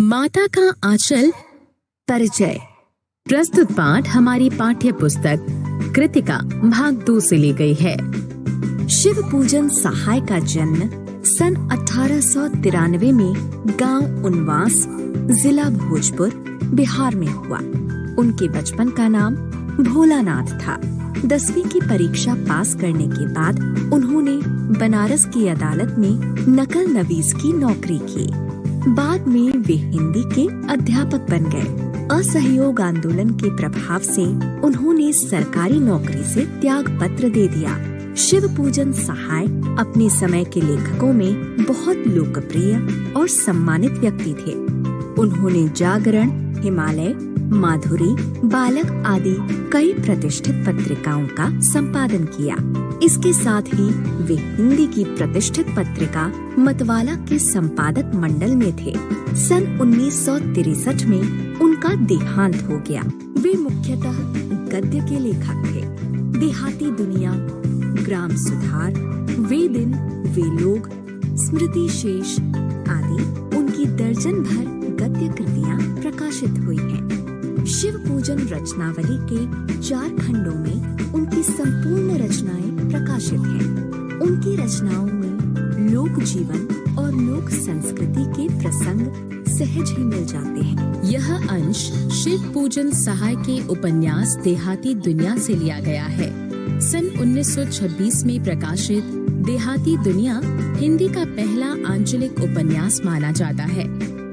माता का आंचल परिचय। प्रस्तुत पाठ हमारी पाठ्य पुस्तक कृतिका भाग 2 से ली गई है। शिव पूजन सहाय का जन्म सन 1893 में गांव उनवास, जिला भोजपुर, बिहार में हुआ। उनके बचपन का नाम भोलानाथ था। 10वीं की परीक्षा पास करने के बाद उन्होंने बनारस की अदालत में नकल नवीस की नौकरी की। बाद में वे हिंदी के अध्यापक बन गए। असहयोग आंदोलन के प्रभाव से उन्होंने सरकारी नौकरी से त्याग पत्र दे दिया। शिव पूजन सहाय अपने समय के लेखकों में बहुत लोकप्रिय और सम्मानित व्यक्ति थे। उन्होंने जागरण, हिमालय, माधुरी, बालक आदि कई प्रतिष्ठित पत्रिकाओं का संपादन किया। इसके साथ ही वे हिंदी की प्रतिष्ठित पत्रिका मतवाला के संपादक मंडल में थे। सन 1963 में उनका देहांत हो गया। वे मुख्यतः गद्य के लेखक थे। देहाती दुनिया, ग्राम सुधार, वे दिन, वे लोग, स्मृति शेष आदि उनकी दर्जन भर गद्य कृतियाँ प्रकाशित हुई हैं। शिव पूजन रचनावली के 4 खंडों में उनकी संपूर्ण रचनाएं प्रकाशित हैं। उनकी रचनाओं में लोक जीवन और लोक संस्कृति के प्रसंग सहज ही मिल जाते हैं। यह अंश शिव पूजन सहाय के उपन्यास देहाती दुनिया से लिया गया है। सन 1926 में प्रकाशित देहाती दुनिया हिंदी का पहला आंचलिक उपन्यास माना जाता है।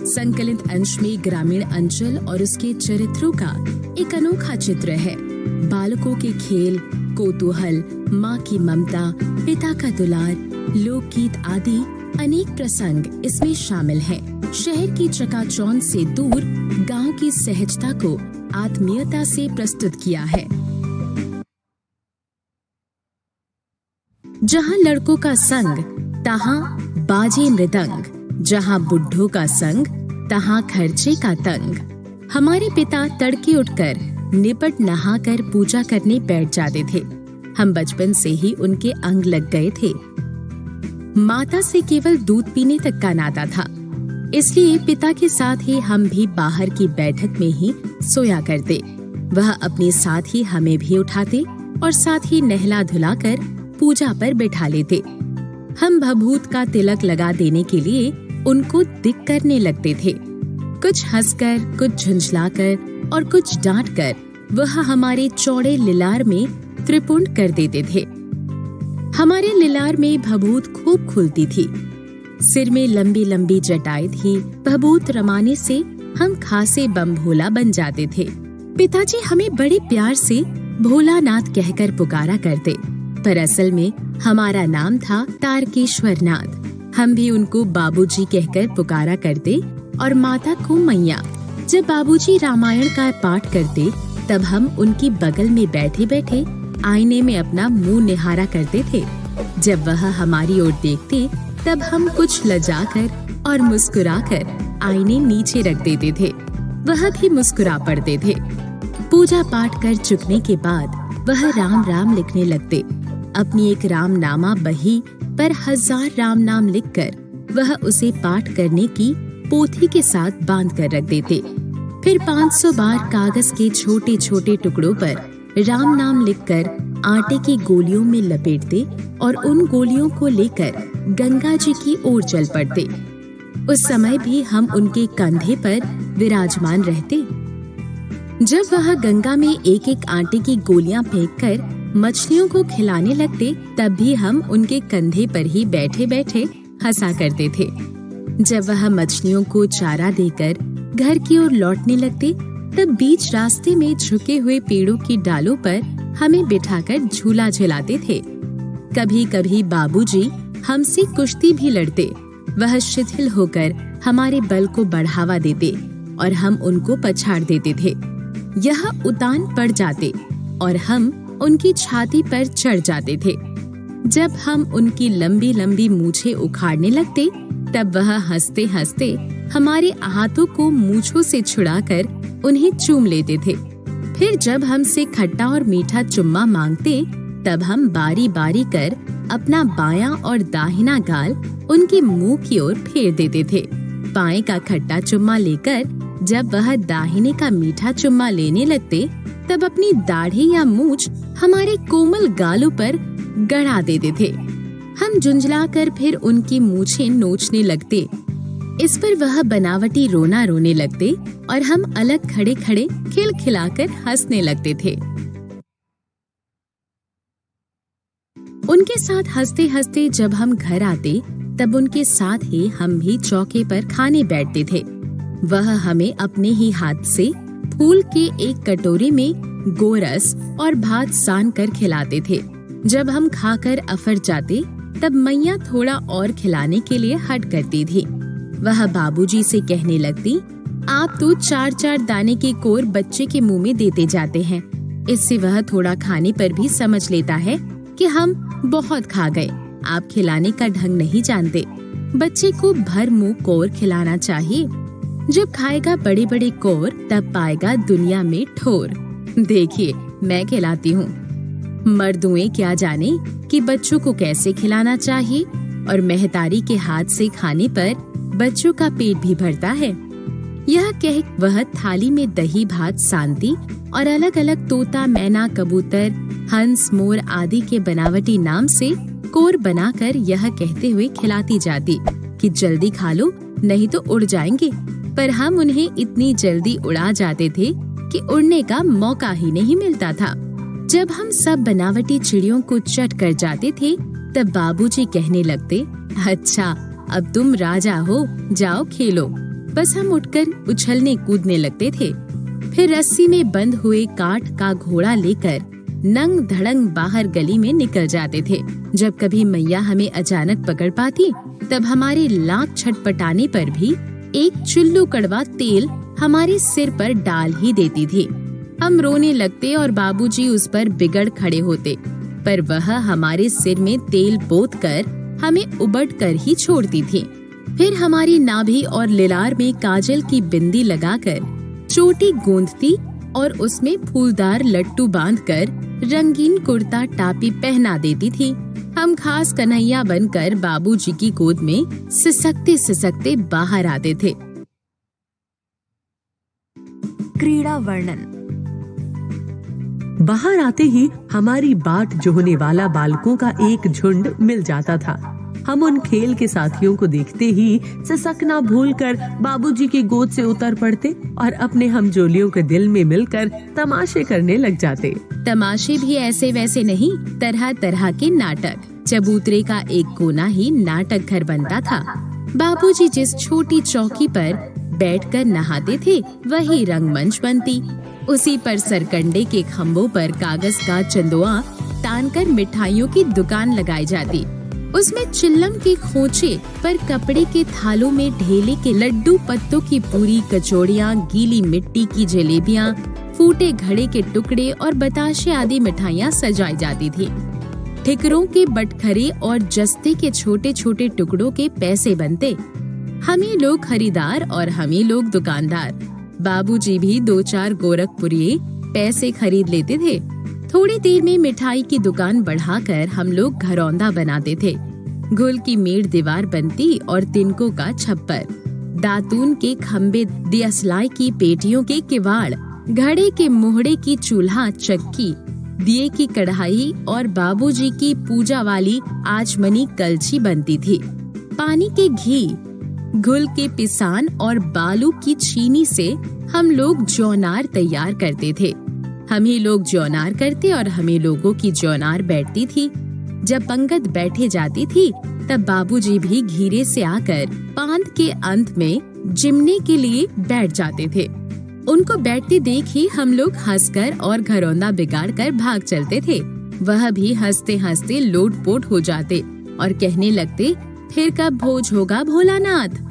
संकलित अंश में ग्रामीण अंचल और उसके चरित्रों का एक अनोखा चित्र है। बालकों के खेल, कौतूहल, माँ की ममता, पिता का दुलार, लोकगीत आदि अनेक प्रसंग इसमें शामिल हैं। शहर की चकाचौंध से दूर गांव की सहजता को आत्मीयता से प्रस्तुत किया है। जहाँ लड़कों का संग तहाँ बाजे मृदंग, जहाँ बुढ़ों का संग तहाँ खर्चे का तंग। हमारे पिता तड़के उठकर निपट नहाकर पूजा करने बैठ जाते थे। हम बचपन से ही उनके अंग लग गए थे। माता से केवल दूध पीने तक का नाता था, इसलिए पिता के साथ ही हम भी बाहर की बैठक में ही सोया करते। वह अपने साथ ही हमें भी उठाते और साथ ही नहला धुलाकर पूजा पर बैठा लेते। हम भभूत का तिलक लगा देने के लिए उनको दिक करने लगते थे। कुछ हंसकर, कुछ झुंझलाकर और कुछ डांटकर वह हमारे चौड़े लिलार में त्रिपुंड कर देते थे। हमारे लिलार में भभूत खूब खुलती थी। सिर में लंबी लंबी जटाएं थी। भभूत रमाने से हम खासे बम भोला बन जाते थे। पिताजी हमें बड़े प्यार से भोलानाथ कहकर पुकारा करते, पर असल में हमारा नाम था तारकेश्वर नाथ। हम भी उनको बाबूजी कहकर पुकारा करते और माता को मैया। जब बाबूजी रामायण का पाठ करते तब हम उनकी बगल में बैठे बैठे आईने में अपना मुंह निहारा करते थे। जब वह हमारी ओर देखते तब हम कुछ लजाकर और मुस्कुराकर आईने नीचे रख देते थे। वह भी मुस्कुरा पड़ते थे। पूजा पाठ कर चुकने के बाद वह राम राम लिखने लगते। अपनी एक रामनामा बही पर 1000 राम नाम लिखकर वह उसे पाठ करने की पोथी के साथ बांध कर रख देते। फिर 500 बार कागज के छोटे छोटे टुकड़ों पर राम नाम लिखकर आटे की गोलियों में लपेटते और उन गोलियों को लेकर गंगा जी की ओर चल पड़ते। उस समय भी हम उनके कंधे पर विराजमान रहते। जब वह गंगा में एक एक आटे की गोलियां फेंककर मछलियों को खिलाने लगते तब भी हम उनके कंधे पर ही बैठे बैठे हंसा करते थे। जब वह मछलियों को चारा देकर घर की ओर लौटने लगते तब बीच रास्ते में झुके हुए पेड़ों की डालों पर हमें बिठाकर झूला झुलाते थे। कभी कभी बाबूजी हमसे कुश्ती भी लड़ते। वह शिथिल होकर हमारे बल को बढ़ावा देते और हम उनको पछाड़ देते थे। यह उतान पड़ जाते और हम उनकी छाती पर चढ़ जाते थे। जब हम उनकी लंबी लंबी मूछें उखाड़ने लगते तब वह हंसते हंसते हमारे हाथों को मूछों से छुड़ाकर उन्हें चूम लेते थे। फिर जब हमसे खट्टा और मीठा चुम्मा मांगते तब हम बारी बारी कर अपना बायां और दाहिना गाल उनके मुंह की ओर फेर देते थे। बाएं का खट्टा चुम्मा लेकर जब वह दाहिने का मीठा चुम्मा लेने लगते, तब अपनी दाढ़ी या मूंछ हमारे कोमल गालों पर गड़ा देते थे। हम झुंझलाकर फिर उनकी मूंछें नोचने लगते। इस पर वह बनावटी रोना रोने लगते और हम अलग खड़े खड़े खिलखिलाकर हंसने लगते थे। उनके साथ हंसते हंसते जब हम घर आते, तब उनके साथ ही हम भी चौके पर खाने बैठते थे। वह हमें अपने ही हाथ से फूल के एक कटोरे में गोरस और भात सान कर खिलाते थे। जब हम खाकर अफर जाते, तब मैया थोड़ा और खिलाने के लिए हट करती थी। वह बाबूजी से कहने लगती, आप तो 4-4 दाने के कोर बच्चे के मुंह में देते जाते हैं। इससे वह थोड़ा खाने पर भी समझ लेता है कि हम बहुत खा गए। आप खिलाने का ढंग नहीं जानते। बच्चे को भर मुंह कोर खिलाना चाहिए। जब खाएगा बड़े बड़े कोर, तब पाएगा दुनिया में ठोर। देखिए, मैं खिलाती हूँ। मर्दुए क्या जाने कि बच्चों को कैसे खिलाना चाहिए, और महतारी के हाथ से खाने पर बच्चों का पेट भी भरता है। यह कह वह थाली में दही भात सानती और अलग अलग तोता, मैना, कबूतर, हंस, मोर आदि के बनावटी नाम से कोर बनाकर यह कहते हुए खिलाती जाती कि जल्दी खा लो, नहीं तो उड़ जाएंगे। पर हम उन्हें इतनी जल्दी उड़ा जाते थे कि उड़ने का मौका ही नहीं मिलता था। जब हम सब बनावटी चिड़ियों को चट कर जाते थे, तब बाबूजी कहने लगते, अच्छा अब तुम राजा हो, जाओ खेलो। बस हम उठकर उछलने कूदने लगते थे। फिर रस्सी में बंद हुए काठ का घोड़ा लेकर नंग धड़ंग बाहर गली में निकल जाते थे। जब कभी मैया हमें अचानक पकड़ पाती, तब हमारे लाख छटपटाने पर भी एक चुल्लू कड़वा तेल हमारे सिर पर डाल ही देती थी। हम रोने लगते और बाबूजी उस पर बिगड़ खड़े होते, पर वह हमारे सिर में तेल पोत कर हमें उबट कर ही छोड़ती थी। फिर हमारी नाभि और लिलार में काजल की बिंदी लगाकर चोटी गूंथती और उसमें फूलदार लट्टू बांधकर रंगीन कुर्ता टापी पहना देती थी। हम खास कन्हैया बनकर बाबूजी की गोद में सिसकते सिसकते बाहर आते थे। क्रीड़ा वर्णन। बाहर आते ही हमारी बाट जोहने वाला बालकों का एक झुंड मिल जाता था। हम उन खेल के साथियों को देखते ही सिसकना भूलकर बाबूजी की गोद से उतर पड़ते और अपने हमजोलियों के दिल में मिलकर तमाशे करने लग जाते। तमाशे भी ऐसे वैसे नहीं, तरह तरह के नाटक। चबूतरे का एक कोना ही नाटक घर बनता था। बाबूजी जिस छोटी चौकी पर बैठकर नहाते थे, वही रंगमंच बनती। उसी पर सरकंडे के खम्भों पर कागज का चंदुआ तानकर मिठाइयों की दुकान लगाई जाती। उसमें चिल्लम के खोचे पर कपड़े के थालों में ढेले के लड्डू, पत्तों की पूरी, कचौड़ियाँ, गीली मिट्टी की जलेबियाँ, फूटे घड़े के टुकड़े और बताशे आदि मिठाइयाँ सजाई जाती थी। ठिकरों के बटखरे और जस्ते के छोटे छोटे टुकड़ों के पैसे बनते। हम ही लोग खरीदार और हम ही लोग दुकानदार। बाबूजी भी 2-4 गोरखपुरी पैसे खरीद लेते थे। थोड़ी देर में मिठाई की दुकान बढ़ाकर हम लोग घरौंदा बनाते थे। गुल की मेड़ दीवार बनती और तिनकों का छप्पर, दातून के खम्बे, दियसलाई की पेटियों के किवाड़, घड़े के मोहड़े की चूल्हा चक्की, दिए की कढ़ाई और बाबूजी की पूजा वाली आचमनी कलछी बनती थी। पानी के घी, घुल के पिसान और बालू की चीनी से हम लोग जौनार तैयार करते थे। हम ही लोग जौनार करते और हम ही लोगों की जौनार बैठती थी। जब पंगत बैठे जाती थी, तब बाबूजी भी घीरे से आकर पांत के अंत में जिमने के लिए बैठ जाते थे। उनको बैठते देख ही हम लोग हंसकर और घरौंदा बिगाड़ कर भाग चलते थे। वह भी हंसते हंसते लोटपोट हो जाते और कहने लगते, फिर कब भोज होगा भोलानाथ।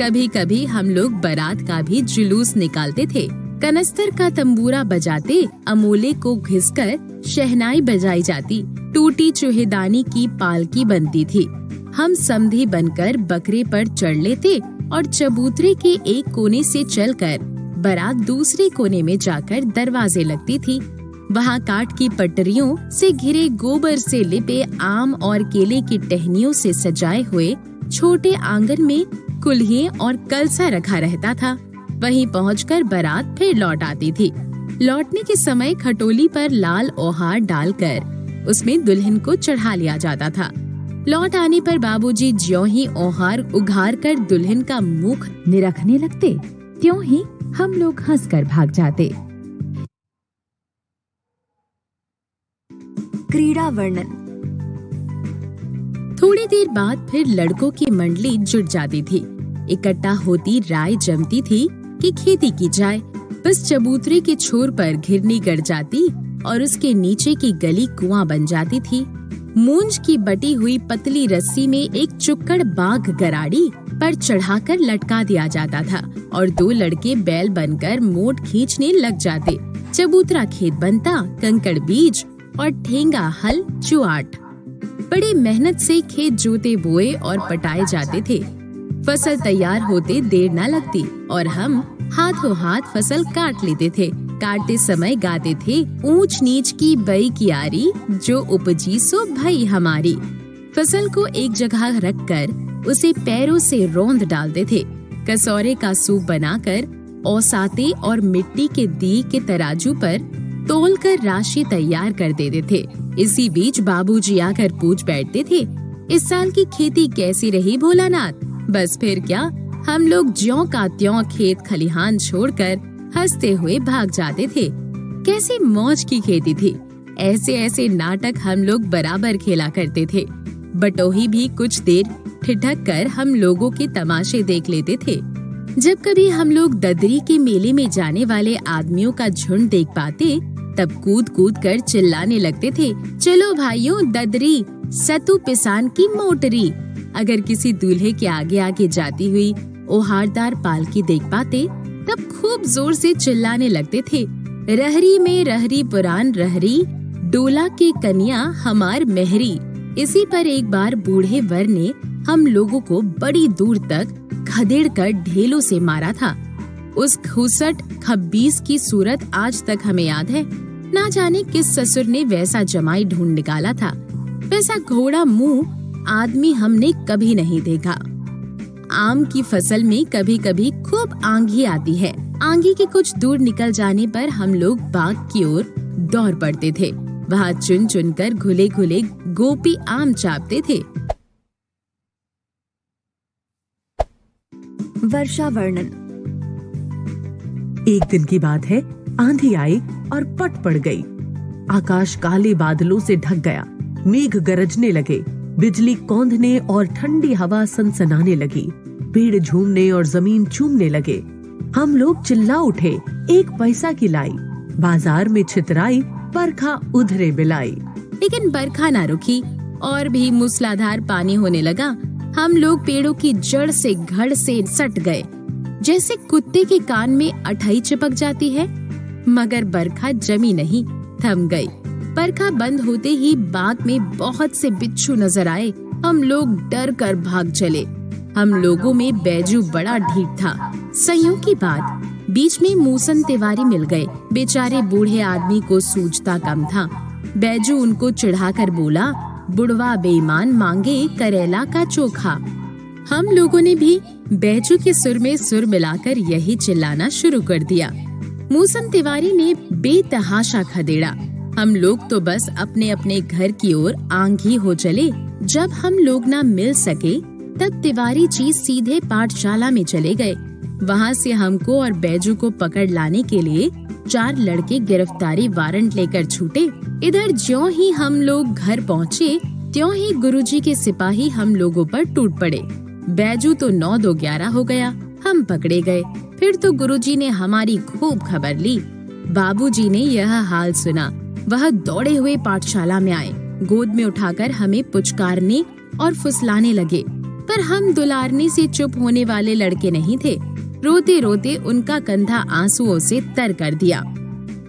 कभी कभी हम लोग बारात का भी जुलूस निकालते थे। कनस्तर का तंबूरा बजाते, अमोले को घिसकर शहनाई बजाई जाती। टूटी चुहेदानी की पालकी बनती थी। हम समधी बनकर बकरे पर चढ़ लेते और चबूतरे के एक कोने से चलकर बारात दूसरे कोने में जाकर दरवाजे लगती थी। वहाँ काठ की पटरियों से घिरे, गोबर से लिपे, आम और केले की टहनियों से सजाए हुए छोटे आंगन में कुल्हिए और कलसा रखा रहता था। वहीं पहुंचकर बारात फिर लौट आती थी। लौटने के समय खटोली पर लाल ओहार डालकर उसमें दुल्हन को चढ़ा लिया जाता था। लौट आने पर बाबूजी ज्यों ही ओहार उघार कर दुल्हन का मुख निरखने लगते, त्यों ही हम लोग हंसकर भाग जाते। क्रीड़ा वर्णन। थोड़ी देर बाद फिर लड़कों की मंडली जुट जाती थी। इकट्ठा होती राय जमती थी कि खेती की जाए। बस चबूतरे के छोर पर घिरनी गड़ जाती और उसके नीचे की गली कुआं बन जाती थी। मूंज की बटी हुई पतली रस्सी में एक चुक्कड़ बाघ गराड़ी पर चढ़ाकर लटका दिया जाता था और 2 लड़के बैल बनकर मोट खींचने लग जाते। चबूतरा खेत बनता, कंकड़ बीज और ठेंगा हल जुआट। बड़ी मेहनत से खेत जोते बोए और पटाए जाते थे। फसल तैयार होते देर न लगती और हम हाथों हाथ फसल काट लेते थे। काटते समय गाते थे, ऊंच नीच की बई कियारी, जो उपजी सो भई हमारी। फसल को एक जगह रखकर उसे पैरों से रौंद डालते थे। कसौरे का सूप बनाकर औसाते और मिट्टी के दी के तराजू पर तोलकर राशि तैयार कर देते थे। इसी बीच बाबूजी आकर पूछ बैठते थे, इस साल की खेती कैसी रही भोलानाथ? बस फिर क्या, हम लोग ज्यों का त्यों खेत खलिहान छोड़कर हंसते हुए भाग जाते थे। कैसी मौज की खेती थी। ऐसे ऐसे नाटक हम लोग बराबर खेला करते थे। बटोही भी कुछ देर ठिठक कर हम लोगों के तमाशे देख लेते थे। जब कभी हम लोग ददरी के मेले में जाने वाले आदमियों का झुंड देख पाते, तब कूद कूद कर चिल्लाने लगते थे, चलो भाइयों ददरी, सतु पिसान की मोटरी। अगर किसी दूल्हे के आगे आगे जाती हुई ओहारदार पालकी देख पाते, तब खूब जोर से चिल्लाने लगते थे, रहरी में रहरी पुरान रहरी, डोला के कन्या हमार मेहरी। इसी पर एक बार बूढ़े वर ने हम लोगों को बड़ी दूर तक खदेड़ कर ढेलों से मारा था। उस खुसट खब्बीस की सूरत आज तक हमें याद है। ना जाने किस ससुर ने वैसा जमाई ढूंढ निकाला था। वैसा घोड़ा मुंह आदमी हमने कभी नहीं देखा। आम की फसल में कभी कभी खूब आंधी आती है। आंधी के कुछ दूर निकल जाने पर हम लोग बाग की ओर दौड़ पड़ते थे। वहाँ चुन चुन कर घुले घुले गोपी आम चापते थे। वर्षा वर्णन। एक दिन की बात है, आंधी आई और पट पड़ गई। आकाश काले बादलों से ढक गया। मेघ गरजने लगे, बिजली कौंधने और ठंडी हवा सनसनाने लगी। पेड़ झूमने और जमीन चूमने लगे। हम लोग चिल्ला उठे, 1 पैसा की लाई। बाजार में छितराई, बरखा उधरे बिलाई। लेकिन बरखा ना रुकी और भी मूसलाधार पानी होने लगा। हम लोग पेड़ों की जड़ से घड़ से सट गए, जैसे कुत्ते के कान में अठई चिपक जाती है। मगर बरखा जमी नहीं, थम गई। बरखा बंद होते ही बाग में बहुत से बिच्छू नजर आए। हम लोग डर कर भाग चले। हम लोगों में बैजू बड़ा ढीठ था। संयोग की बात, बीच में मूसन तिवारी मिल गए। बेचारे बूढ़े आदमी को सूझता कम था। बैजू उनको चिढ़ाकर बोला, बुढ़वा बेईमान मांगे करेला का चोखा। हम लोगों ने भी बैजू के सुर में सुर मिलाकर यही चिल्लाना शुरू कर दिया। मूसन तिवारी ने बेतहाशा खदेड़ा। हम लोग तो बस अपने अपने घर की ओर आंधी हो चले। जब हम लोग ना मिल सके, तब तिवारी जी सीधे पाठशाला में चले गए। वहाँ से हमको और बैजू को पकड़ लाने के लिए 4 लड़के गिरफ्तारी वारंट लेकर छूटे। इधर ज्यों ही हम लोग घर पहुँचे, त्यों ही गुरुजी के सिपाही हम लोगों पर टूट पड़े। बैजू तो 9-2-11 हो गया। हम पकड़े गए। फिर तो गुरुजी ने हमारी खूब खबर ली। बाबूजी ने यह हाल सुना। वह दौड़े हुए पाठशाला में आए। गोद में उठाकर हमें पुचकारने और फुसलाने लगे, पर हम दुलारने से चुप होने वाले लड़के नहीं थे। रोते रोते उनका कंधा आंसुओं से तर कर दिया।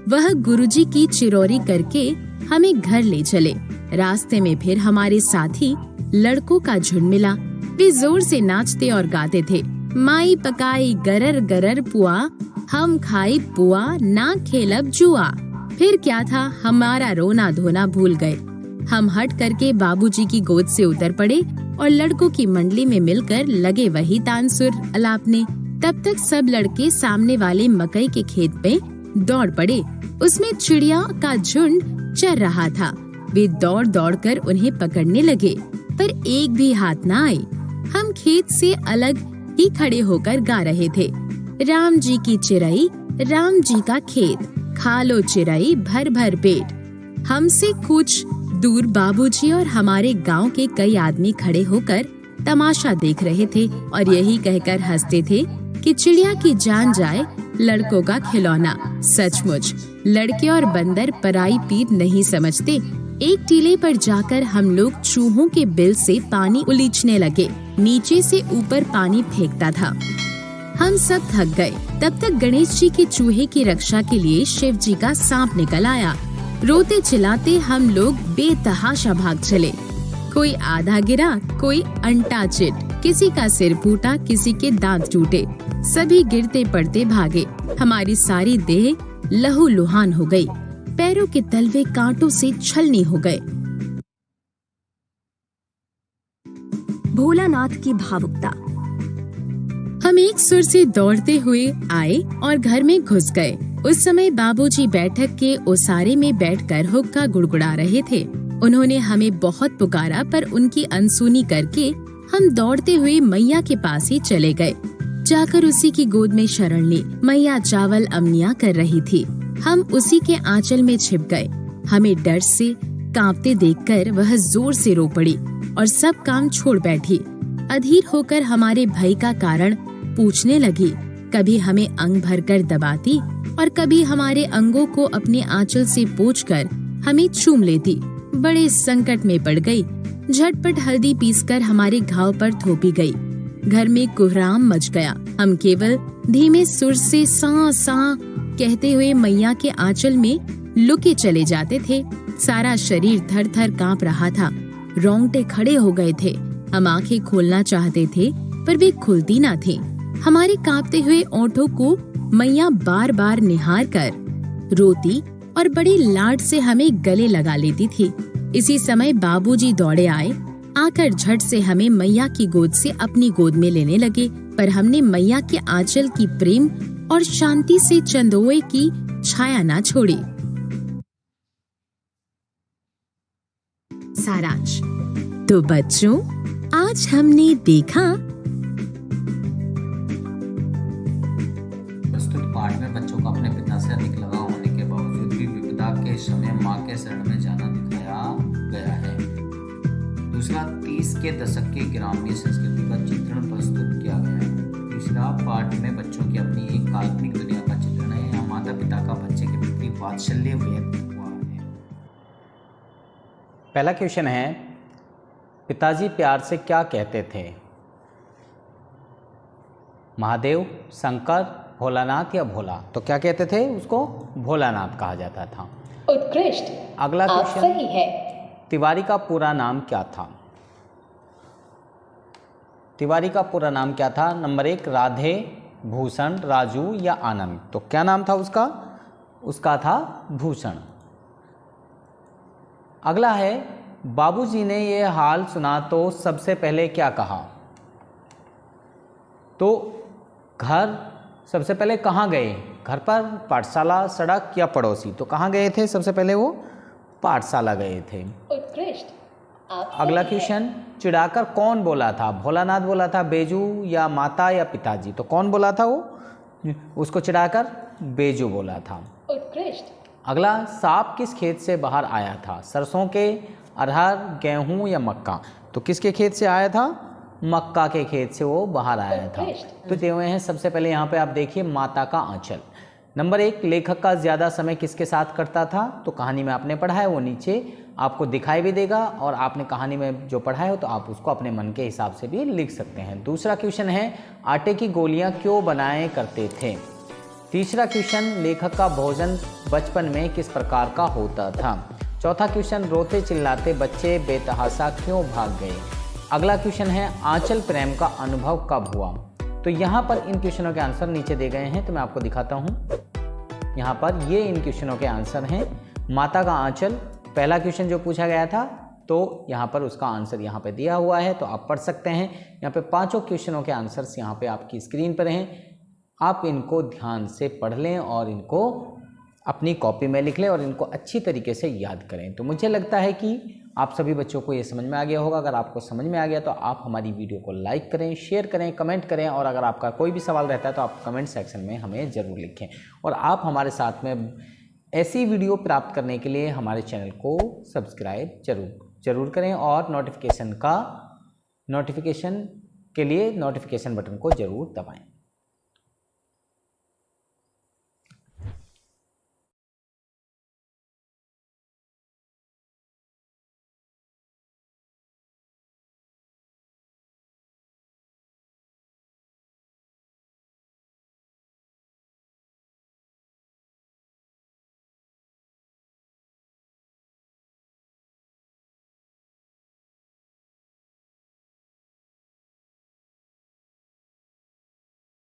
वह गुरुजी की चिरौरी करके हमें घर ले चले। रास्ते में फिर हमारे साथी लड़कों का झुंड मिला। वे जोर से नाचते और गाते थे, माई पकाई गरर गरर पुआ, हम खाई पुआ ना खेलब जुआ। फिर क्या था, हमारा रोना धोना भूल गए। हम हट करके बाबूजी की गोद से उतर पड़े और लड़कों की मंडली में मिलकर लगे वही तानसुर अलापने। तब तक सब लड़के सामने वाले मकई के खेत पे दौड़ पड़े। उसमें चिड़िया का झुंड चर रहा था। वे दौड़ दौड़ कर उन्हें पकड़ने लगे, पर एक भी हाथ न आई। हम खेत से अलग ही खड़े होकर गा रहे थे, राम जी की चिरई, राम जी का खेत, खा लो चिरई भर भर पेट। हमसे कुछ दूर बाबूजी और हमारे गांव के कई आदमी खड़े होकर तमाशा देख रहे थे और यही कहकर हंसते थे कि चिड़िया की जान जाए, लड़कों का खिलौना। सचमुच लड़के और बंदर पराई पीर नहीं समझते। एक टीले पर जाकर हम लोग चूहों के बिल से पानी उलीचने लगे। नीचे से ऊपर पानी फेंकता था। हम सब थक गए। तब तक गणेश जी के चूहे की रक्षा के लिए शिव जी का सांप निकल आया। रोते चिल्लाते हम लोग बेतहाशा भाग चले। कोई आधा गिरा, कोई अंटा चिट, किसी का सिर फूटा, किसी के दांत टूटे। सभी गिरते पड़ते भागे। हमारी सारी देह लहू लुहान हो गई। पैरों के तलवे कांटों से छलनी हो गए। भोलानाथ की भावुकता। हम एक सुर से दौड़ते हुए आए और घर में घुस गए। उस समय बाबूजी बैठक के ओसारे में बैठकर हुक्का गुड़गुड़ा रहे थे। उन्होंने हमें बहुत पुकारा, पर उनकी अनसुनी करके हम दौड़ते हुए मैया के पास ही चले गए। जाकर उसी की गोद में शरण ली। मैया चावल अमनिया कर रही थी। हम उसी के आंचल में छिप गए। हमें डर से कांपते देखकर वह जोर से रो पड़ी और सब काम छोड़ बैठी। अधीर होकर हमारे भय का कारण पूछने लगी। कभी हमें अंग भरकर दबाती और कभी हमारे अंगों को अपने आंचल से पोंछकर हमें चूम लेती। बड़े संकट में पड़ गई। झटपट हल्दी पीसकर हमारे घाव पर थोपी गई। घर में कोहराम मच गया। हम केवल धीमे सुर से सा सा कहते हुए मैया के आंचल में लुके चले जाते थे। सारा शरीर थर थर कांप रहा था। रोंगटे खड़े हो गए थे। हम आंखें खोलना चाहते थे, पर वे खुलती न थीं। हमारे कांपते हुए ओंठों को मैया बार बार निहार कर रोती और बड़े लाड से हमें गले लगा लेती थी। इसी समय बाबूजी दौड़े आए। आकर झट से हमें मैया की गोद से अपनी गोद में लेने लगे, पर हमने मैया के आंचल की प्रेम और शांति से चंदोए की छाया ना छोड़ी। सारांश। तो बच्चों, आज हमने देखा प्रस्तुत पाठ में बच्चों को अपने पिता से अधिक लगाव होने के बावजूद भी विपदा के समय मां के शरण में जाना दिखाया गया है। दूसरा, 30 के दशक की ग्रामीण संस्कृति का चित्रण प्रस्तुत किया गया है। तीसरा, पाठ में बच्चों की अपनी एक काल्पनिक दुनिया का चित्रण है। यहाँ माता पिता का बच्चे के प्रति वात्सल्य व्यक्त हुआ है। पहला क्वेश्चन है, पिताजी प्यार से क्या कहते थे? महादेव, शंकर, भोलानाथ या भोला? तो क्या कहते थे उसको? भोलानाथ कहा जाता था। उत्कृष्ट। अगला आप क्वेश्चन, सही है। तिवारी का पूरा नाम क्या था? तिवारी का पूरा नाम क्या था? नंबर 1, राधे, भूषण, राजू या आनंद? तो क्या नाम था उसका? उसका था भूषण। अगला है, बाबूजी ने ये हाल सुना तो सबसे पहले क्या कहा? तो घर सबसे पहले कहाँ गए? घर पर, पाठशाला, सड़क या पड़ोसी? तो कहाँ गए थे? सबसे पहले वो पाठशाला गए थे। उत्कृष्ट। आप अगला सही है। क्वेश्चन, चिढ़ाकर कौन बोला था? भोलानाथ बोला था, बेजू या माता या पिताजी? तो कौन बोला था वो? उसको चिढ़ाकर बेजू बोला था। उत्कृष्ट। अगला, सांप किस खेत से बाहर आया था? सरसों के, अरहर, गेहूं या मक्का? तो किसके खेत से आया था? मक्का के खेत से वो बाहर आया था। तो दिए हुए हैं सबसे पहले यहाँ पे आप देखिए माता का आंचल। नंबर 1, लेखक का ज़्यादा समय किसके साथ करता था? तो कहानी में आपने पढ़ा है, वो नीचे आपको दिखाई भी देगा और आपने कहानी में जो पढ़ा है तो आप उसको अपने मन के हिसाब से भी लिख सकते हैं। दूसरा क्वेश्चन है, आटे की गोलियाँ क्यों बनाए करते थे? तीसरा क्वेश्चन, लेखक का भोजन बचपन में किस प्रकार का होता था? चौथा क्वेश्चन, रोते चिल्लाते बच्चे बेतहाशा क्यों भाग गए? अगला क्वेश्चन है, आंचल प्रेम का अनुभव कब हुआ? तो यहाँ पर इन क्वेश्चनों के आंसर नीचे दे गए हैं, तो मैं आपको दिखाता हूँ। यहाँ पर ये इन क्वेश्चनों के आंसर हैं। माता का आंचल पहला क्वेश्चन जो पूछा गया था तो यहाँ पर उसका आंसर यहाँ पे दिया हुआ है, तो आप पढ़ सकते हैं। यहाँ पे पांचों क्वेश्चनों के आंसर्स यहाँ पे आपकी स्क्रीन पर हैं। आप इनको ध्यान से पढ़ लें और इनको अपनी कॉपी में लिख लें और इनको अच्छी तरीके से याद करें। तो मुझे लगता है कि आप सभी बच्चों को ये समझ में आ गया होगा। अगर आपको समझ में आ गया तो आप हमारी वीडियो को लाइक करें, शेयर करें, कमेंट करें, और अगर आपका कोई भी सवाल रहता है तो आप कमेंट सेक्शन में हमें ज़रूर लिखें। और आप हमारे साथ में ऐसी वीडियो प्राप्त करने के लिए हमारे चैनल को सब्सक्राइब जरूर करें और नोटिफिकेशन के लिए नोटिफिकेशन बटन को ज़रूर दबाएं।